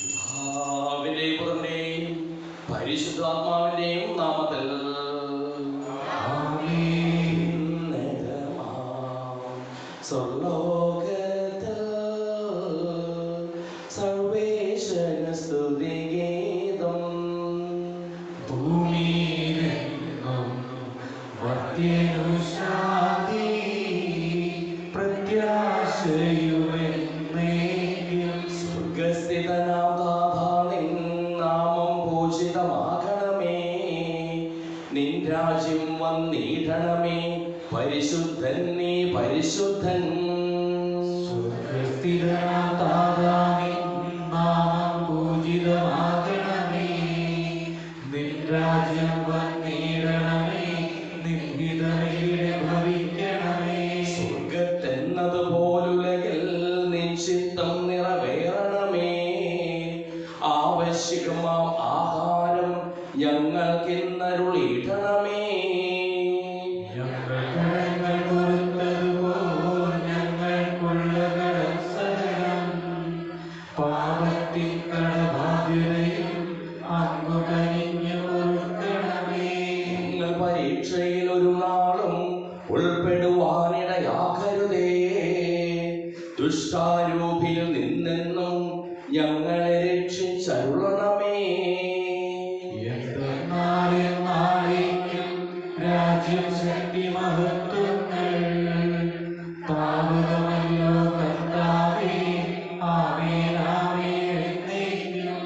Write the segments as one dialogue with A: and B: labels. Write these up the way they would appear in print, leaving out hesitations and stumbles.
A: പിതാവിന്റെയും പുത്രന്റെയും പരിശുദ്ധാത്മാവിന്റെയും നാമത്തിൽ സ്വർലോകത്തിൽ സർവേശ്വര സ്തുതിഗീതം
B: ഭൂമിയിലെങ്ങും മർത്യനു ശാന്തി പ്രത്യാശയുമെന്നേക്കും.
A: സ്വർഗസ്ഥിതനാം നാഥാ, നിൻ നാമം പൂജിതമാകണമേ. നിൻ രാജ്യം വന്നിടണമേ. പരിശുദ്ധൻ നീ പരിശുദ്ധൻ.
B: സ്വർഗസ്ഥിതനാം നാഥാ, നിൻ നാമം പൂജിതമാകണമേ. നിൻ രാജ്യം വന്നിടണമേ. നിൻ ഹിതം ഇവിടെ ഭവിക്കണമേ.
A: സ്വർഗത്തെന്നതുപോലുലകിൽ നിൻ ചിത്തം നിറവേറണമേ. ആവശ്യകമാം ആഹാരം ഞങ്ങൾക്കിന്നരുളിയിടണമേ.
B: ഞങ്ങൾ പൊറുത്തതുപോൽ ഞങ്ങൾക്കുള്ള കടസരം പാപത്തിൻ കടബാധ്യതയും അങ്ങു കനിഞ്ഞു പൊറുക്കണമേ.
A: നിങ്ങൾ പരീക്ഷയിൽ ഒരു നാളും ഉൾപ്പെടുവാനിടയാകരുതേ. ദുഷ്ടാരൂപിയിൽ നിന്നെന്നും ഞങ്ങളെ രക്ഷിച്ചരുളണമേ.
B: എന്തെന്നാളേക്കും രാജ്യം ശക്തി മഹത്വങ്ങൾ താവകമല്ലോ കർത്താവേ. ആമേൻ ആമേൻ എന്നേക്കും.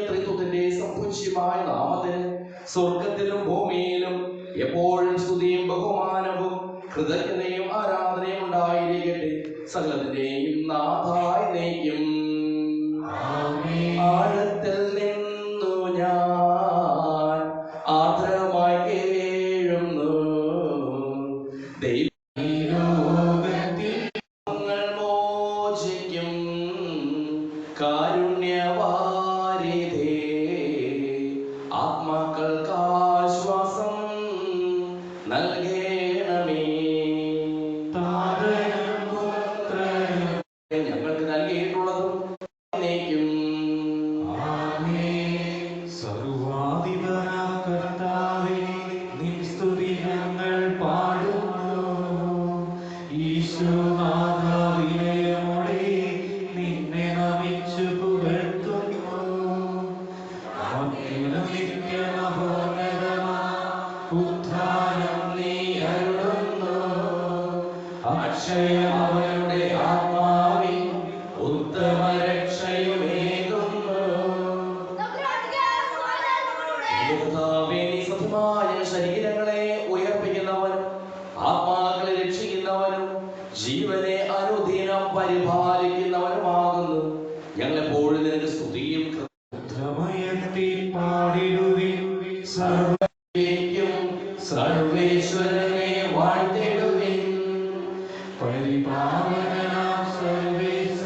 A: ത്രിത്വത്തിന്റെ സമ്പൂജ്യമായ നാമത്തിന് സ്വർഗത്തിലും ഭൂമിയിലും എപ്പോഴും സ്തുതിയും ബഹുമാനവും കൃതജ്ഞതയും ആരാധനയും ഉണ്ടായിരിക്കട്ടെ. സകലത്തിന്റെയും നാഥായി നയിക്കും. ആഴത്തിൽ നിന്നു ഞാൻ ആർദ്രമായി കേഴുന്നു.
B: ലോകത്തിൽ
A: ദൈവങ്ങൾ മോചിക്കും കാരുണ്യവാരിധേ. ആത്മാക്കൾക്കാശ്വാസം നൽകണമേ.
B: താതനും പുത്രനും
A: ഞങ്ങൾക്ക് നൽകിയിട്ടുള്ളതും എന്നേക്കും.
B: ആമേൻ. സർവ്വാധിപനാം കർത്താവേ, നിൻ സ്തുതി ഞങ്ങൾ പാടുന്നു. ഈശോനാഥ, വിനയമോടെ നിന്നെ നമിച്ചു പുകഴ്ത്തുന്നു. മർത്യനു നിത്യമഹോന്നതമാം ഉദ്ധാനം നീ അരുളുന്നു. അക്ഷയം അവരുടെ ആത്മാവിൻ ഉത്തമ രക്ഷയുമേകുന്നു.
A: കർത്താവേ, നീ സത്യമായ ശരീരങ്ങളെ ഉയർപ്പിക്കുന്നവനും ആത്മാക്കളെ രക്ഷിക്കുന്നവനും ജീവനെ അനുദിനം പരിപാലിക്കുന്നവനുമാകുന്നു. ഞങ്ങളെപ്പോഴും നിനക്ക് സ്തുതിയും
B: ഉദ്രമയത്തിൽ പാടിടുവിൻ.
A: കൃതജ്ഞതയും സർവേശ്വരനെ വാഴ്ത്തിടുവിൻ.
B: പരിപാവനാം സർവേശ,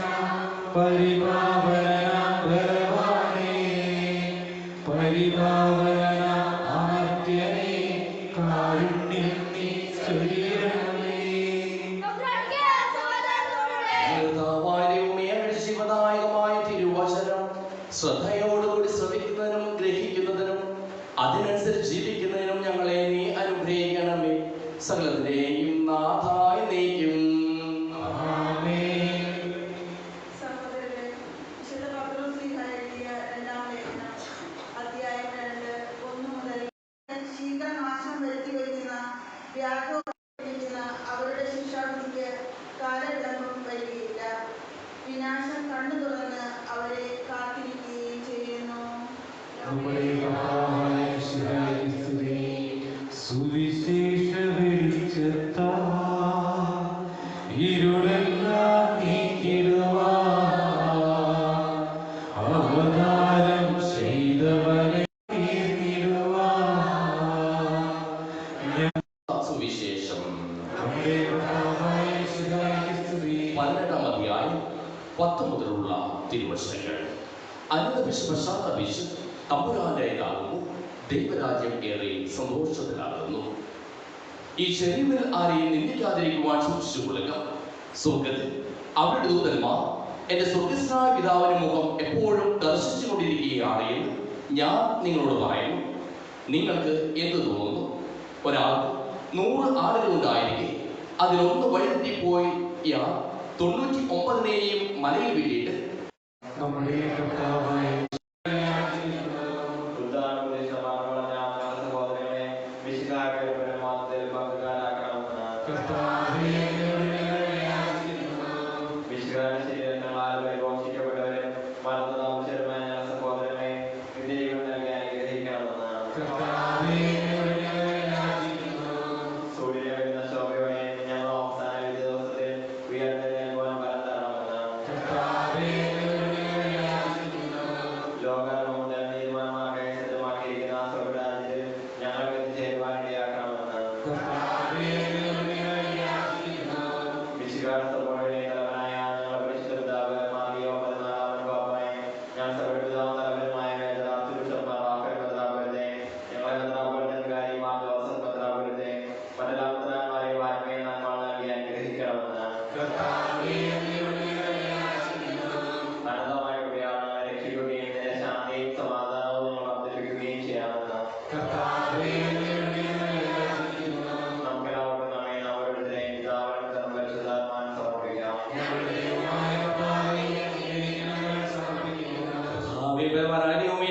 B: പരിപാവനാം ബലവാനേ, പരിപാവനാം അമർത്യനേ, കാരുണ്യം നീ ചൊരിയണമേ.
A: ജീവദായകമായ തിരുവചനം ശ്രദ്ധയോടുകൂടി ശ്രവിക്കുന്നതിനും ഗ്രഹിക്കുന്നതിനും അതിനനുസരിച്ച് ജീവിക്കുന്നതിനും ഞങ്ങളെ നീ അനുഗ്രഹിക്കണമേ. സകലത്തിനെയും നാഥായി നയിക്കും.
B: ആമേൻ.
C: സഹോദരരെ, വിശുദ്ധ പത്രോസ്ലീഹ എഴുതിയ രണ്ടാം ലേഖനം അധ്യായം 2 1 മുതൽ ശീഘ്രനാശം വരുത്തിവയ്ക്കുന്ന വ്യാഘ്രിക്കുന്ന അവരുടെ ശിക്ഷാവിധിക്ക് കാലവിളംബം വരികയില്ല. വിനാശം കണ്ണു തുറന്ന് അവരെ കാത്തിരിക്കുകയും ചെയ്യുന്നു.
B: നമ്മുടെ കർത്താവായ യേശുവിനെ സ്തുതി. സുവിശേഷ വെളിച്ചത്താൽ ഇരുളെല്ലാം നീക്കിടുവാൻ അവതാരം ചെയ്തവനെ
A: സുവിശേഷം
B: നമ്മുടെ കർത്താവായ യേശുവിനെ സ്തുതി.
A: 12-ാം അധ്യായം 10 മുതലുള്ള തിരുവചനങ്ങൾ. അനന്തവിശ്വസാദാഭിഷ് തമ്പുരാന്റെ ഇതാകുന്നു. ദൈവരാജ്യം ഏറെ സന്തോഷത്തിലാകുന്നു. ഈ ശരീരത്തിൽ ആരെയും നിന്ദിക്കാതിരിക്കുവാൻ സൂക്ഷിച്ചുകൊള്ളുക. സ്വർഗത്തിൽ അവരുടെ ദൂതന്മാർ എൻ്റെ സ്വർഗസ്നായ പിതാവിന്റെ മുഖം എപ്പോഴും ദർശിച്ചു കൊണ്ടിരിക്കുകയാണ് എന്ന് ഞാൻ നിങ്ങളോട് പറയുന്നു. നിങ്ങൾക്ക് എന്ത് തോന്നുന്നു? ഒരാൾക്ക് 100 ആടുകളുണ്ടായിരിക്കെ അതിലൊന്ന് വഴിതെറ്റിപ്പോയി ഇയാൾ 99നെയും മലയിൽ വീട്ടിയിട്ട്
B: നമ്മുടെ കർത്താവായ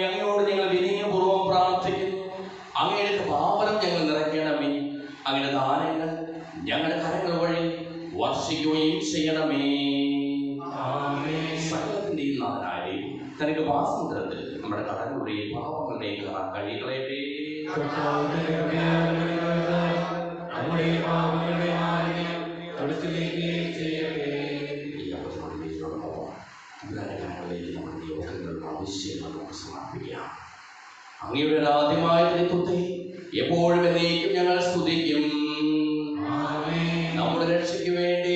A: അങ്ങയോട് ഞങ്ങൾ വിനയപൂർവ്വം പ്രാർത്ഥിക്കുന്നു. അങ്ങയുടെ പാവനം ഞങ്ങൾ നിറയ്ക്കണമേ. അങ്ങയുടെ ദാനങ്ങൾ ഞങ്ങളുടെ കരങ്ങൾ വഴി വർഷിക്കുകയും ചെയ്യണമേ. സകലത്തിന്റെയും നാഥനായ തനിക്ക് വാസമുദ്രത്തിൽ നമ്മുടെ കടങ്ങളുടെയും പാപങ്ങളുടെയും കഴികളയട്ടെ. അങ്ങയുടെ ആദ്യമായ ത്രിത്വത്തെ എപ്പോഴും എന്നേക്കും ഞങ്ങൾ സ്തുതിക്കും. നമ്മുടെ രക്ഷയ്ക്ക് വേണ്ടി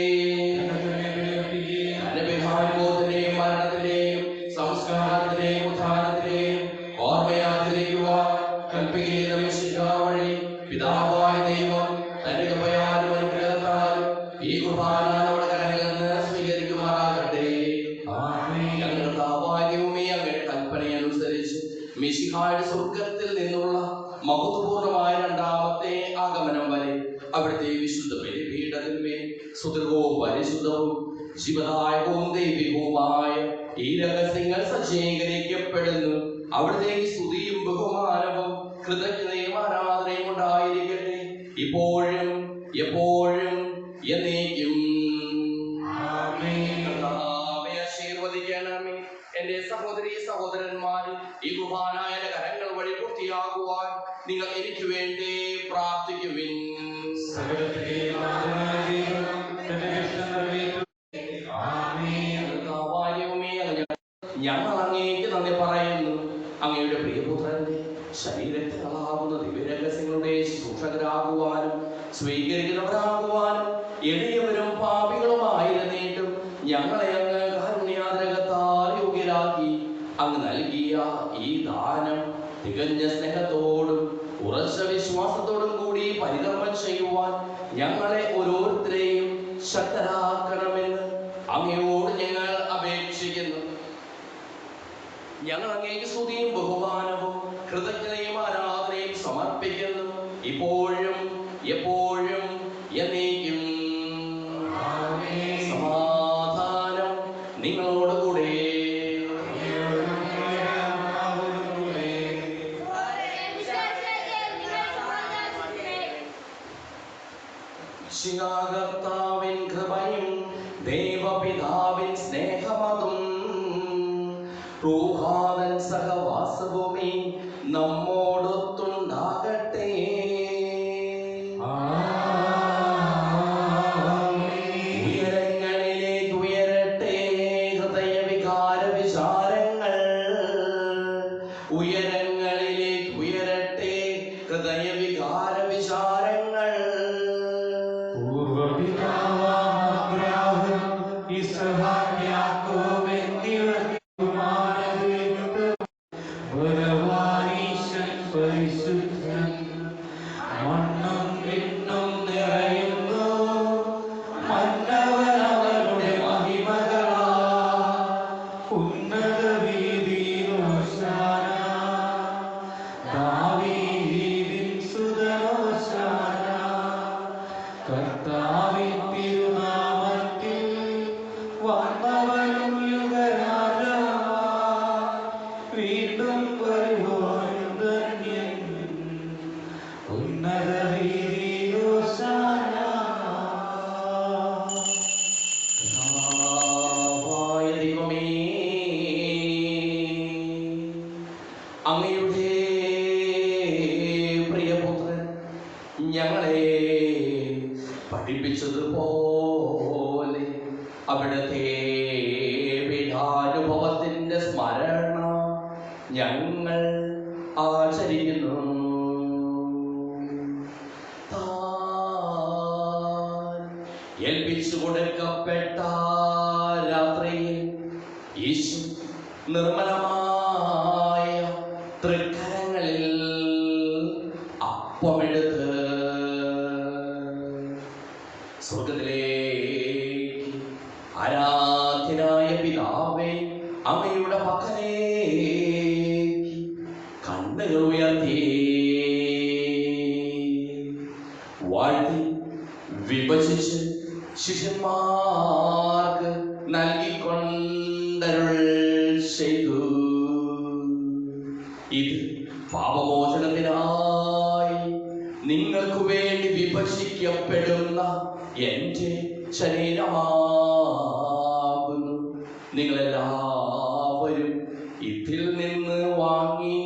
A: അനുഭവത്തിന്റെയും മരണത്തിന്റെയും സംസ്കാരത്തിന്റെയും ഉത്ഥാനത്തിന്റെയും ഓർമ്മയാചരിക്കുവാൻ കൽപ്പിക്കുന്ന വഴി പിതാവായ ദൈവം തന്റെ കൃപയാലും അനുഗ്രഹത്താലും ഈ കുർബാന നമ്മുടെ കരങ്ങളിൽ നിന്ന് സ്വീകരിക്കുമാറാകട്ടെ. ഞങ്ങളുടെ താവാക്യവുമേ അങ്ങയുടെ കൽപ്പനയനുസരിച്ച് മിശിഹായുടെ സ്വർഗത്തിൽ നിന്നുള്ള മഹത്വപൂർണമായ രണ്ടാമത്തെ ആഗമനം വരെ അവിടുത്തെ വിശുദ്ധ ബലിപീഠത്തിന്മേൽ സുദൃഢവും പരിശുദ്ധവും ജീവദായകവും ദൈവികവുമായ ഈ രഹസ്യങ്ങൾ സജ്ജീകരിക്കപ്പെടുന്നു. അവിടുത്തേക്ക് സ്തുതിയും ബഹുമാനവും കൃതജ്ഞതയും ആരാധനയും ഉണ്ടായിരിക്കട്ടെ, ഇപ്പോഴും എപ്പോഴും എന്നേക്കും. ആശീർവദിക്കണമേ. എന്റെ സഹോദരീ സഹോദരന്മാർ, ഈ കുർബാനായ കരങ്ങൾ വഴി പൂർത്തിയാകുവാൻ നിങ്ങൾ എനിക്ക് വേണ്ടി പ്രാർത്ഥിക്കുവിൻ. ഞങ്ങൾ അങ്ങേക്ക് നന്ദി പറയുന്നു. അങ്ങയുടെ പ്രിയപുത്രന്റെ ശരീരത്തിലാകുന്ന ദിവ്യരഹസ്യങ്ങളുടെ ശുശ്രൂഷകരാകുവാനും സ്വീകരിക്കുന്നവരാകുവാനും എളിയവരും പാപികളുമായിരുന്നിട്ടും ഞങ്ങളെ അങ്ങ് കാരുണ്യാതിരകത്താൽ യോഗ്യരാക്കി. അങ്ങ് നൽകിയ ഈ ദാനം തികഞ്ഞ സ്നേഹത്തോടും ഉറച്ച വിശ്വാസത്തോടും കൂടി പരികർമ്മം ചെയ്യുവാൻ ഞങ്ങളെ ഓരോരുത്തരെയും ശക്തരാക്കണമെന്ന് അങ്ങയോട് ഞങ്ങൾ അപേക്ഷിക്കുന്നു. ഞങ്ങൾ അങ്ങേക്ക് സ്തുതിയും ബഹുമാനവും കൃതജ്ഞതയും ആരാധനയും സമർപ്പിക്കുന്നു, ഇപ്പോഴും എപ്പോഴും എന്നേക്കും. സമാധാനം നിങ്ങളോടുകൂടെ. കർത്താവിൻ കൃപയും ദൈവപിതാവിൻ സ്നേഹമതും റൂഹാദൻ സഹവാസഭൂമി നമ്മോടൊത്തുണ്ടാകട്ടെ. ഉയരങ്ങളിലേക്ക് ഉയരട്ടെ ഹൃദയവികാര വിചാരങ്ങൾ, ഉയരങ്ങളിലേക്ക് ഉയരട്ടെ ഹൃദയവികാര വിചാരങ്ങൾ.
B: Isahak Yaakov കർത്താവിൻ തിരുനാമത്തിൽ വന്നവനും യുഗരാജാവായി വീണ്ടും വരുവാൻ ധന്യൻ. ഉന്നത വീതിയിൽ ഹോശാന.
A: കർത്താവായ ദൈവമേ, അങ്ങയുടെ പ്രിയപുത്രൻ ഞങ്ങളെ പഠിപ്പിച്ചതുപോലെ അവിടുത്തെ പീഠാനുഭവത്തിന്റെ സ്മരണ ഞങ്ങൾ ആചരിക്കുന്നു. താൻ ഏൽപ്പിച്ചു കൊടുക്കപ്പെട്ട രാത്രിയിൽ യേശു നിർമ്മലമായ തൃക്കരങ്ങളിൽ അപ്പമെടുത്ത് സ്വർഗത്തിലേക്ക് ആരാധ്യനായ പിതാവേ അങ്ങയുടെ പക്കലേക്ക് കണ്ണുകൾ ഉയർത്തി വാഴ്ത്തി വിഭജിച്ച് ശിഷ്യന്മാർക്ക് നൽകിക്കൊണ്ടരുൾ ചെയ്തു. ഇത് പാപമോചനത്തിനായി നിങ്ങൾക്ക് വേണ്ടി വിഭജിക്കപ്പെടുന്ന എൻ്റെ ശരീരമാകുന്നു. നിങ്ങളെല്ലാവരും ഇതിൽ നിന്ന് വാങ്ങി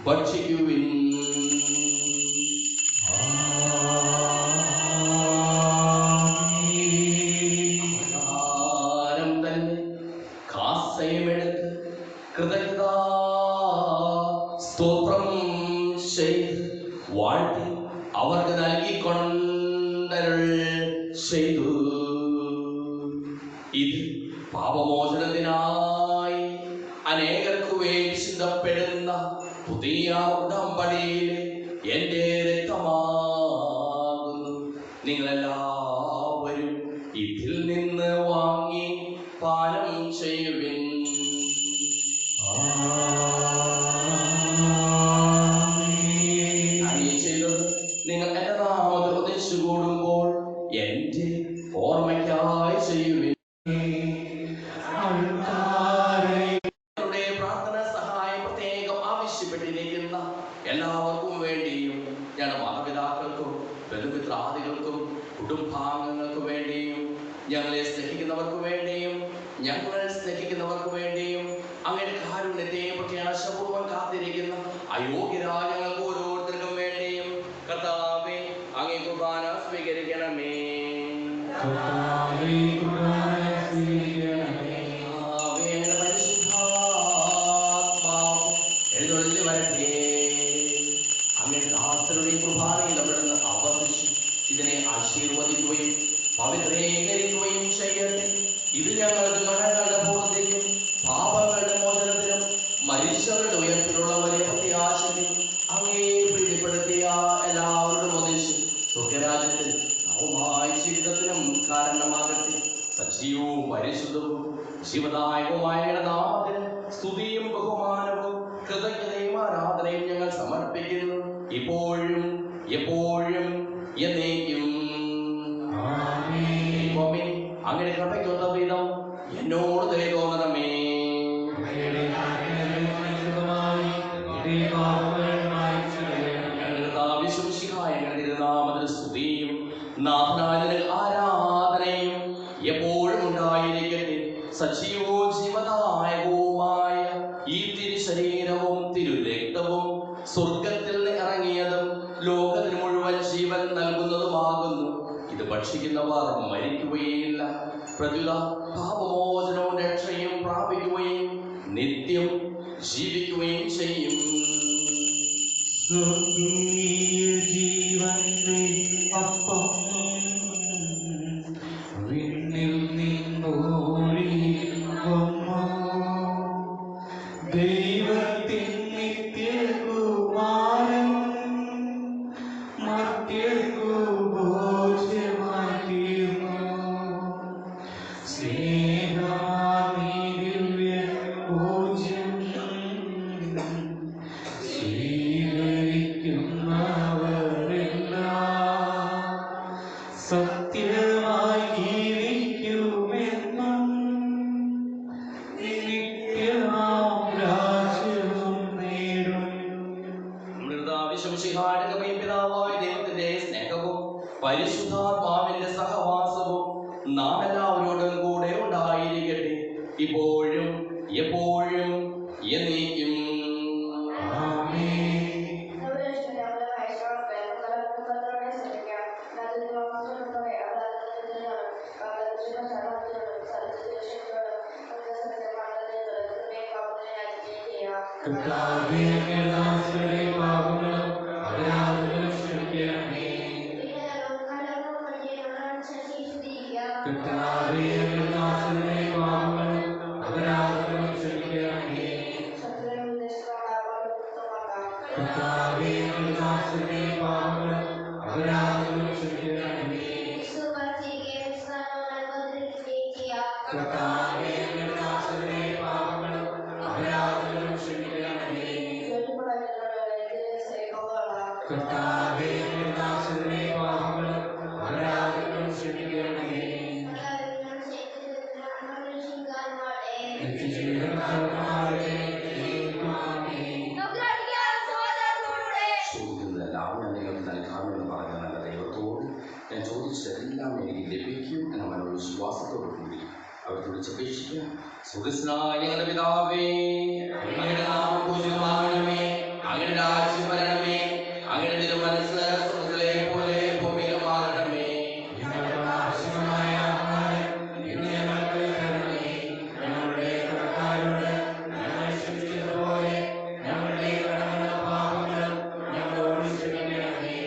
A: ഭക്ഷിക്കുവിൻ. ആഹാരം തന്നെ കാസയുമെടുത്ത് കൃതജ്ഞതാ സ്തോത്രം ചെയ്ത് വാഴ്ത്തി അവർക്ക് നൽകിക്കൊണ്ടരുൾ ചെയ്തു. ഇത് പാപമോചനത്തിനായി അനേകർക്ക് വേണ്ടി ചിന്തപ്പെടുന്ന പുതിയ ഉടമ്പടിയിലെ എൻ്റെ രക്തമാകുന്നു. നിങ്ങളെല്ലാവരും ഇതിൽ നിന്ന് വാങ്ങി പാനം ചെയ്യുവിൻ. നിങ്ങൾ എന്റെ നാമത്തിൽ ഒന്നിച്ചു കൂടുമ്പോൾ എന്റെ ഓർമ്മയ്ക്കായി ചെയ്യുവിൻ. നിങ്ങളുടെ പ്രാർത്ഥന സഹായം പ്രത്യേകം ആവശ്യപ്പെട്ടിരിക്കുന്ന എല്ലാവർക്കും വേണ്ടിയും ഞാൻ മാതാപിതാക്കൾക്കും ബന്ധുമിത്രാദികൾക്കും കുടുംബാംഗങ്ങൾക്ക് വേണ്ടിയും ഞങ്ങളെ സ്നേഹിക്കുന്നവർക്ക് വേണ്ടിയും ഞങ്ങൾ സ്നേഹിക്കുന്നവർക്ക് വേണ്ടിയും അങ്ങനെ കാരുണ്യത്തെയും പ്രത്യാശപൂർവ്വം കാത്തിരിക്കുന്ന അയോഗ്യരായ ഞങ്ങൾക്ക് ഓരോരുത്തർക്കും വേണ്ടിയും കർത്താവേ അങ്ങേ കുർബാന സ്വീകരിക്കണമേ. പരിശുദ്ധാത്മാവ് എഴുന്നള്ളി വരട്ടെ. അങ്ങേ ദാസരുടെയും കുർബാനയിൽ അവിടുന്ന് ആവർത്തിച്ച് ഇതിനെ ആശീർവദിക്കുകയും പവിത്രീകരിക്കുകയും ചെയ്യട്ടെ. ഇത് ഞങ്ങൾക്ക് കടങ്ങളുടെ പൂർത്തിക്കും പാപങ്ങളുടെ മോചനത്തിനും മരിച്ചവരുടെ ഉയർപ്പിലുള്ള വലിയ പ്രത്യാശയ്ക്കും അങ്ങേ പ്രീതിപ്പെടുത്തിയ എല്ലാവരുടെ ഒന്നിച്ച് സ്വർഗരാജ്യത്തിൽ നവമായ ജീവിതത്തിനും കാരണമാകട്ടെ. സജീവവും പരിശുദ്ധവും ജീവദായകവുമായ നാമത്തിന് സ്തുതിയും ബഹുമാനവും കൃതജ്ഞതയും ആരാധനയും ഞങ്ങൾ സമർപ്പിക്കുന്നു, ഇപ്പോഴും എപ്പോഴും എന്നേക്കും. അങ്ങനെ കൃപയ്ക്കൊത്ത വിധം എന്നോട് ദയ തോന്നണമേ. സ്തുതിയും നാഥനായ ആരാധനയും എപ്പോഴും ഉണ്ടായിരിക്കട്ടെ. സജീവവും ജീവദായകവുമായ ഈ തിരുശരീരവും തിരുരക്തവും സ്വർഗത്തിൽ നിന്ന് ഇറങ്ങിയതും ലോകത്തിന് മുഴുവൻ ജീവൻ നൽകുന്നതുമാകുന്നു. ഇത് ഭക്ഷിക്കുന്നവർ മരിക്കുകയില്ല, പ്രത്യുത പാപമോചനവും രക്ഷയും പ്രാപിക്കുകയും നിത്യം ജീവിക്കുകയും ചെയ്യും.
B: ജീവന്റെ അപ്പം വിണ്ണിൽ നിന്നോരി ദൈവത്തിൻ നിത്യകുമാരൻ മർത്യർക്കു ഭോജ്യമായി തീർന്നു. സ്നേഹാദിവ്യ ഭോജ്യം സ്വീകരിക്കുന്നവരെല്ലാം സത്യമായി ജീവിക്കുമെന്നും നിത്യമാം രാജ്യവും നേടും.
A: പിതാവായ ദൈവത്തിന്റെ സ്നേഹവും പരിശുദ്ധാത്മാവിന്റെ സഹവാസവും നാം എല്ലാവരോടും കൂടെ ഉണ്ടായിരിക്കട്ടെ, ഇപ്പോഴും എപ്പോഴും എന്നേക്കും.
B: കർത്താവേ, അങ്ങയുടെ ദാസരുടെ പാപങ്ങളും അപരാധങ്ങളും ക്ഷമിക്കണമേ. കർത്താവേ, അങ്ങയുടെ ദാസരുടെ പാപങ്ങളും അപരാധങ്ങളും ക്ഷമിക്കണമേ. കർത്താവേ, അങ്ങയുടെ ദാസരുടെ പാപങ്ങളും അപരാധങ്ങളും ക്ഷമിക്കണമേ. കർത്താവേ, അങ്ങയുടെ ദാസരുടെ പാപങ്ങളും അപരാധങ്ങളും ക്ഷമിക്കണമേ. കർത്താവേ, അങ്ങയുടെ ദാസരുടെ പാപങ്ങളും അപരാധങ്ങളും ക്ഷമിക്കണമേ. നിത്യജീവൻ നൽകണമേ.
A: ചോദിക്കുന്നതെല്ലാം ഞാൻ നിങ്ങൾക്ക് നൽകാമെന്ന് പറഞ്ഞ നല്ല ദൈവത്തോട് ഞാൻ ചോദിച്ചതെല്ലാം എനിക്ക് ലഭിക്കും എന്ന മനോട് വിശ്വാസത്തോടു കൂടി അവർ വിളിച്ചപേക്ഷിക്കുക. സുഹൃസ്നായ ഞങ്ങളുടെ പിതാവേ, അങ്ങയുടെ നാമം പൂജിതമാകണമേ, അങ്ങയുടെ രാജ്യം വരണമേ, അങ്ങയുടെ തിരുമനസ്സ് സ്വർഗ്ഗത്തിലെ പോലെ ഭൂമിയിലുമാകണമേ.
B: ഞങ്ങൾക്ക് ആവശ്യമായ ആഹാരം ഇന്ന് ഞങ്ങൾക്ക് തരണമേ. ഞങ്ങളുടെ കടക്കാരോട് ഞങ്ങൾ ക്ഷമിച്ചതുപോലെ ഞങ്ങളുടെ കടങ്ങളും പാപങ്ങളും ഞങ്ങളോട് ക്ഷമിക്കണമേ.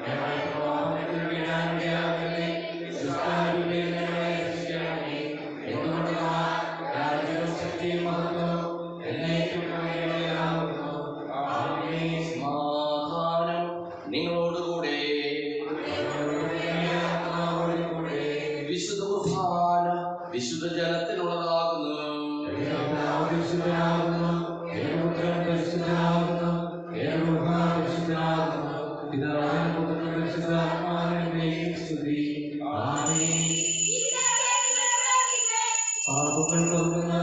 B: ഞങ്ങൾ പാപത്തിൽ വീഴാനിടയാകരുതേ. ദുഷ്ടാരൂപിയിൽ ഞങ്ങളെ രക്ഷിക്കണമേ. എന്തുകൊണ്ടെന്നാൽ രാജ്യവും ശക്തിയും മഹത്വവും എന്നേക്കും അങ്ങയുടേതാകുന്നു. ആമേൻ.
A: സമാധാനം നിങ്ങളോടുകൂടെ. വിശുദ്ധ കുർബാന വിശുദ്ധ ജനത്തിനുള്ളതാകുന്നു.
B: പരിശുദ്ധനാകുന്നു, ഏകപുത്രൻ പരിശുദ്ധനാകുന്നു, ഏകപുത്രൻ പരിശുദ്ധനാകുന്നു. പിതാവിനും പുത്രനും പരിശുദ്ധാത്മാവിനും സ്തുതി. ആമേൻ. പാപങ്ങൾ പൊറുക്കുന്ന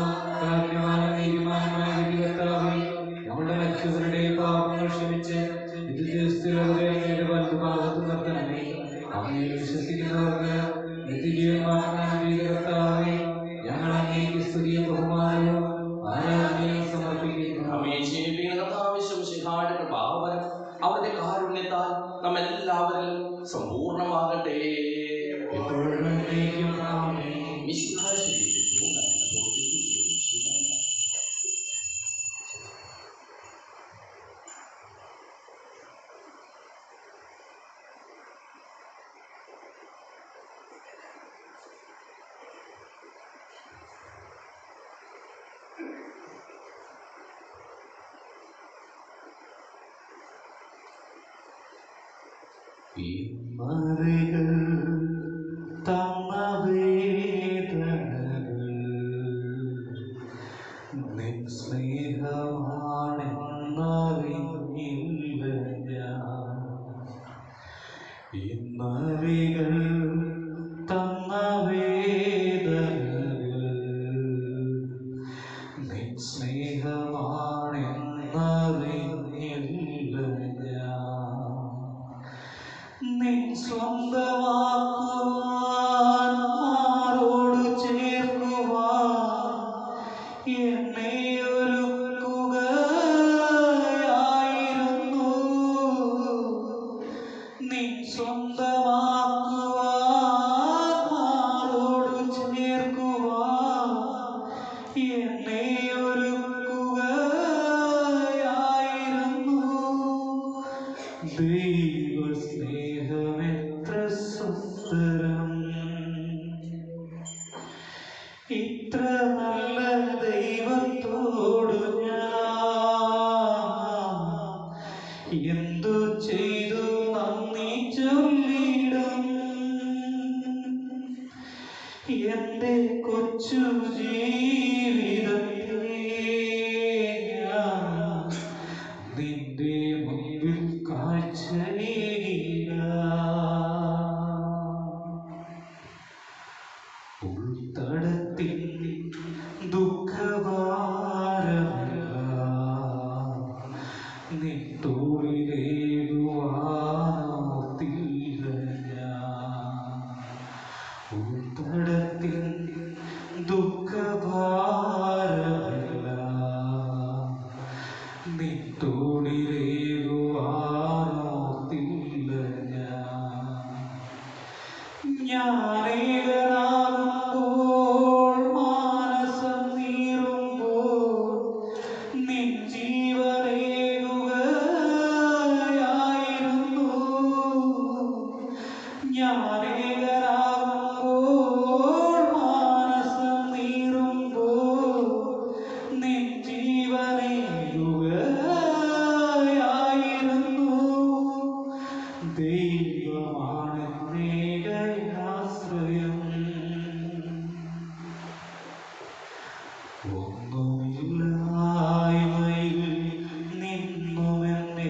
B: കാരുണ്യവാനും നീതിമാനുമായ കർത്താവേ, ഞങ്ങളുടെ രക്ഷകരുടെ പാപങ്ങൾ ക്ഷമിച്ച് നിത്യസ്ഥിരതയുടെ അങ്ങയുടെ വലതുഭാഗത്ത് നിർത്തണമേ. അങ്ങയിൽ വിശ്വസിക്കുന്നവർക്ക് നിത്യജീവൻ വാഗ്ദാനം ചെയ്ത കർത്താവേ, ഞങ്ങൾ അങ്ങേക്ക് സ്തുതിയും ബഹുമാനവും ആരാധനയും സമർപ്പിക്കുന്നു.
A: നമ്മെ ജീവിപ്പിക്കുന്ന കർത്താവിശ്വം ശിഹായുടെ കൃപാവരം അവരുടെ കാരുണ്യത്താൽ നമ്മെല്ലാവരിലും സമ്പൂർണ്ണമാകട്ടെ.
B: എപ്പോഴും എന്നേക്കും ആമേൻ.
A: മിശിഹായെ ശരീരത്തിൽ ബോധിപ്പിച്ചു ശീലം.
B: മറികൾ തന്ന വേദനകൾ നിൻ സ്നേഹമാണെന്നറിഞ്ഞില്ല ഞാൻ. ഇന്നറികൾ തന്ന വേദനകൾ നിൻ സ്നേഹമാണെന്നറിഞ്ഞില്ല ഞാൻ. നിൻ സ്വന്തമാക്കുവാൻ മാറോട് ചേർക്കുവാൻ എന്നെ ഒരുക്കുകയായിരുന്നു. നിൻ സ്വന്തമാക്കുവാൻ മാറോട് ചേർക്കുവാൻ എന്നെ ഒരുക്കുകയായിരുന്നു. ദൈവ സ്നേഹമെത്ര സുന്ദരം, ഇത്ര നല്ല ദൈവത്തോട് ഞാൻ എന്തു ചെയ്തു നന്ദി ചൊല്ലിടും. എന്റെ കൊച്ചു ജീവിതത്തെ ഞാൻ നിന്റെ മുമ്പിൽ കാഴ്ചയേകില്ല. ഞാനേകനാകുമ്പോൾ മാനസം നീറുമ്പോൾ നിൻ ജീവനേകുകയായിരുന്നു. ഞാനേകനാകുമ്പോൾ മാനസം നീറുമ്പോൾ നിൻ ജീവനേകുകയായിരുന്നു. ദൈവമാണ് ആശ്രയം. ഒന്നുമില്ലായ്മയിൽ നിന്നുമെന്നെ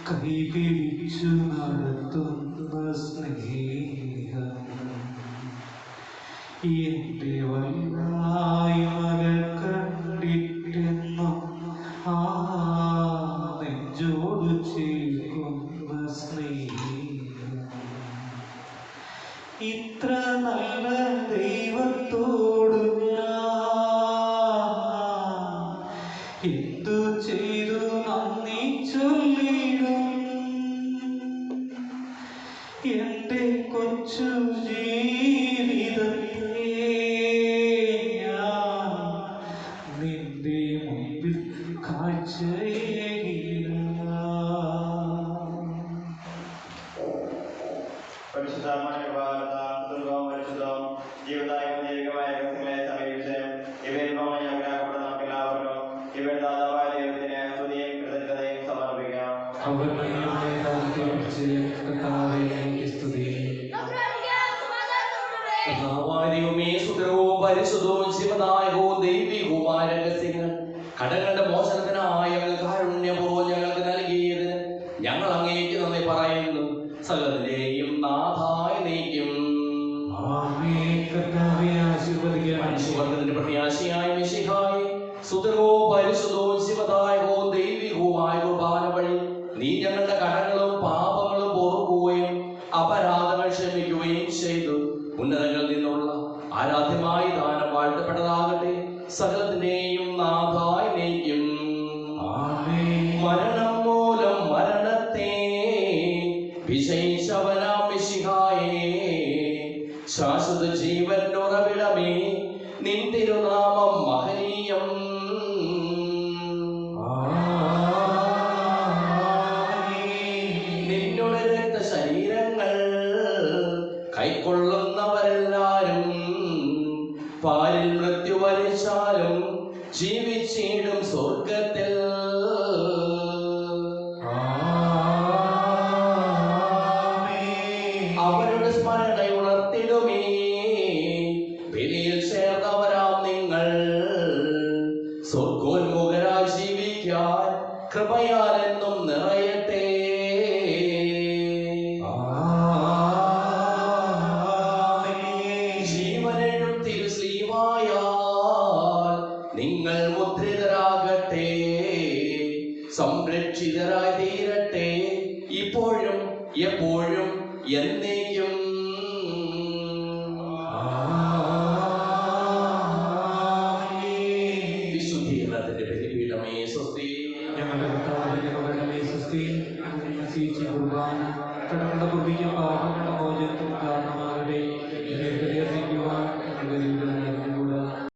B: കൈപിടിച്ചു നടത്തുന്ന സ്നേഹം എന്റെ വല്ലായ്മകൾ കണ്ടിട്ടെന്നും ആ നെഞ്ചോട് ചേർക്കുന്ന സ്നേഹം. ഇത്ര നല്ല ദൈവത്തോട് ഞാൻ എന്തു ചെയ്തു നന്ദി ചൊല്ലിടും. എന്റെ കൊച്ചു ജീവിതത്തെ ഞാൻ നിന്റെ മുമ്പിൽ കാഴ്ചയേകില്ല.
D: പരിശുദ്ധമായ ദുർഗവും പരിശുദ്ധവും ജീവദായകവും ദൈവികമായ രഹസ്യങ്ങളെ സമീപിച്ച് ഇവയിൽ നമുക്ക് എല്ലാവർക്കും ഇവരുടെ ദാതാവായ ദൈവത്തിന് സ്തുതിയും കൃതജ്ഞതയും സമർപ്പിക്കാം.
A: പരിശുദ്ധവും ശിവദായകവും ദൈവികവുമായ രഹസ്യങ്ങൾ കടങ്ങളുടെ മോചനത്തിനായി ഞങ്ങൾ കാരുണ്യപൂർവ്വം ഞങ്ങൾക്ക് നൽകിയത് ഞങ്ങൾ അങ്ങേക്ക് നന്ദി പറയുന്നു. സകലത്തിന്റെയും നാഥായി നീക്കും മനുഷ്യവർഗത്തിന്റെ പ്രത്യാശയായ മിശിഹായി സുതരവും പരിശുദ്ധവും ശിവദായകവും ദൈവികവുമായ കുർബാന വഴി നീ ഞങ്ങളുടെ കടങ്ങളും പാപങ്ങളും പൊറുക്കുകയും അപരാധങ്ങൾ ക്ഷമിക്കുകയും ചെയ്തു. ഉന്നതങ്ങളിൽ നിന്നുള്ള ആരാധ്യമായ ദാനം വാഴ്ത്തപ്പെട്ടതാകട്ടെ. സകലത്തിന്റെയും നാഥായി നീക്കും. മരണം മൂലം മരണത്തെ വിജയിച്ചവനാം മിശിഹായേ, ശാശ്വത ജീവൻ ഉറവിടമേ, നിൻ തിരുനാമം മഹനീയം. നിന്നുടെ രക്തശരീരങ്ങൾ കൈക്കൊള്ളുന്നവരെല്ലാരും പാലിൽ മൃത്യു വരിച്ചാലും ജീവിച്ചിടും സ്വർഗത്തിൽ. അവരുടെ സ്മരണ ഉണർത്തിടുമേ, ബലിയിൽ ചേർന്നവരാം നിങ്ങൾ. സ്വർഗോന്മുഖരായി ജീവിക്കാൻ കൃപയാലെന്നും നിറയട്ടെ. ജീവനെഴും തിരുസ്ലീവായാൽ നിങ്ങൾ മുദ്രിതരാകട്ടെ, സംരക്ഷിതരായി തീരട്ടെ, ഇപ്പോഴും എപ്പോഴും എന്നേക്കും. വിശുദ്ധീകരണത്തിന്റെ ബലിപീഠമേ സ്വസ്തി.
B: ഞങ്ങളുടെ കടങ്ങളുടെ കുർബാന കടങ്ങളുടെ പൂർവിക പാപങ്ങൾ